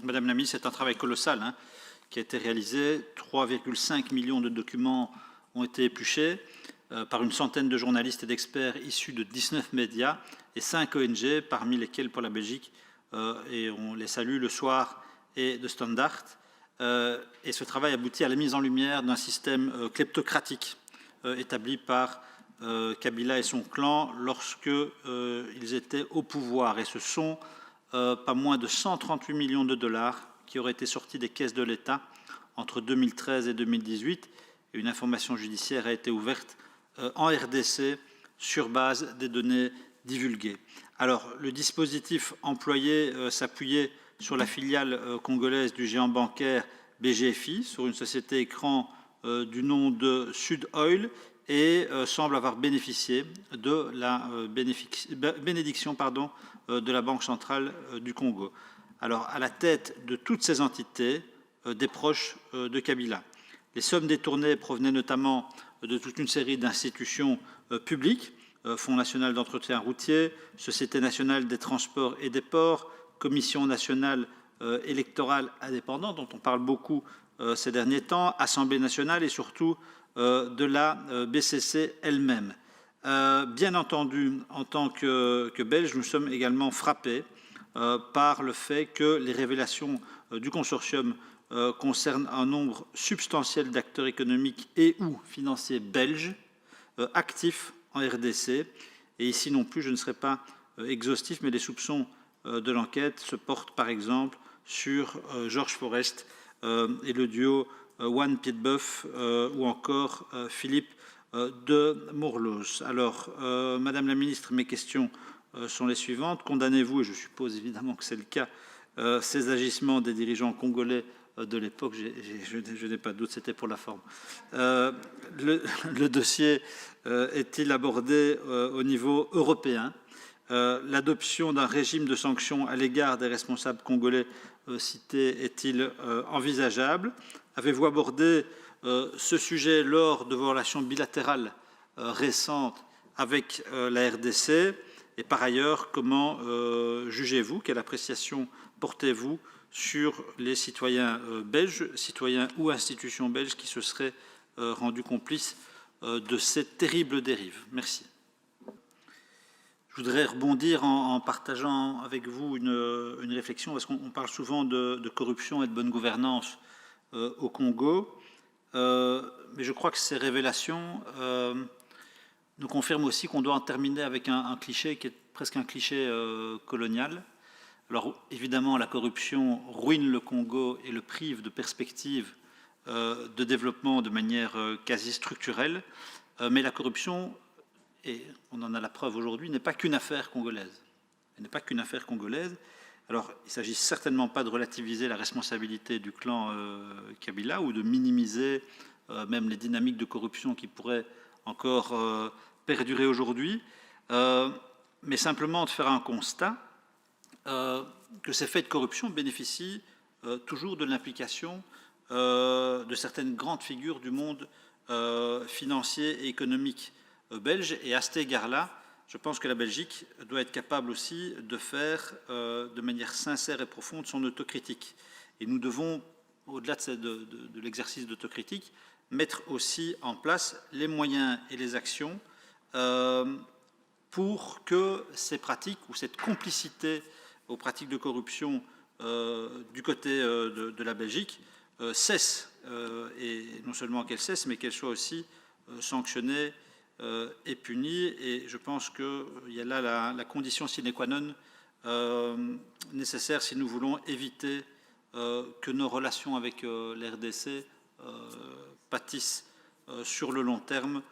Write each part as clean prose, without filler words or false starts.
Madame la ministre, c'est un travail colossal qui a été réalisé. 3,5 millions de documents ont été épluchés par une centaine de journalistes et d'experts issus de 19 médias et 5 ONG, parmi lesquels pour la Belgique, et on les salue, Le Soir et de Standard. Et ce travail aboutit à la mise en lumière d'un système kleptocratique établi par Kabila et son clan lorsqu'ils étaient au pouvoir. Et ce sont pas moins de 138 millions de dollars qui auraient été sortis des caisses de l'État entre 2013 et 2018. Et une information judiciaire a été ouverte en RDC sur base des données divulguées. Alors, le dispositif employé s'appuyait sur la filiale congolaise du géant bancaire BGFI, sur une société écran du nom de Sud Oil, et semble avoir bénéficié de la bénédiction de la Banque centrale du Congo. Alors, à la tête de toutes ces entités, des proches de Kabila. Les sommes détournées provenaient notamment de toute une série d'institutions publiques, Fonds national d'entretien routier, Société nationale des transports et des ports, Commission nationale électorale indépendante, dont on parle beaucoup ces derniers temps, Assemblée nationale et surtout de la BCC elle-même. Bien entendu, en tant que Belges, nous sommes également frappés par le fait que les révélations du consortium concernent un nombre substantiel d'acteurs économiques et ou financiers belges actifs en RDC. Et ici non plus, je ne serai pas exhaustif, mais les soupçons de l'enquête se portent par exemple sur Georges Forest et le duo Juan Piedboeuf ou encore Philippe de Mourlos. Alors, Madame la Ministre, mes questions sont les suivantes. Condamnez-vous, et je suppose évidemment que c'est le cas, ces agissements des dirigeants congolais de l'époque? Je n'ai pas de doute, c'était pour la forme. Le dossier est-il abordé au niveau européen? L'adoption d'un régime de sanctions à l'égard des responsables congolais cités est-il envisageable? Avez-vous abordé ce sujet lors de vos relations bilatérales récentes avec la RDC? Et par ailleurs, comment jugez-vous, quelle appréciation portez-vous sur les citoyens belges, citoyens ou institutions belges qui se seraient rendus complices de ces terribles dérives? Merci. Je voudrais rebondir en partageant avec vous une réflexion, parce qu'on parle souvent de corruption et de bonne gouvernance au Congo, mais je crois que ces révélations nous confirment aussi qu'on doit en terminer avec un cliché qui est presque un cliché colonial. Alors évidemment, la corruption ruine le Congo et le prive de perspectives de développement de manière quasi structurelle, mais la corruption, et on en a la preuve aujourd'hui, n'est pas qu'une affaire congolaise. Elle n'est pas qu'une affaire congolaise. Alors, il ne s'agit certainement pas de relativiser la responsabilité du clan Kabila ou de minimiser même les dynamiques de corruption qui pourraient encore perdurer aujourd'hui, mais simplement de faire un constat que ces faits de corruption bénéficient toujours de l'implication de certaines grandes figures du monde financier et économique belge. Et à cet égard-là, je pense que la Belgique doit être capable aussi de faire de manière sincère et profonde son autocritique. Et nous devons, au-delà de l'exercice d'autocritique, mettre aussi en place les moyens et les actions pour que ces pratiques ou cette complicité aux pratiques de corruption du côté de la Belgique cesse, et non seulement qu'elle cesse, mais qu'elle soit aussi sanctionnée et punie. Et je pense qu'il y a là la condition sine qua non nécessaire si nous voulons éviter que nos relations avec l'RDC pâtissent sur le long terme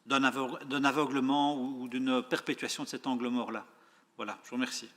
d'un aveuglement ou d'une perpétuation de cet angle mort-là. Voilà, je vous remercie.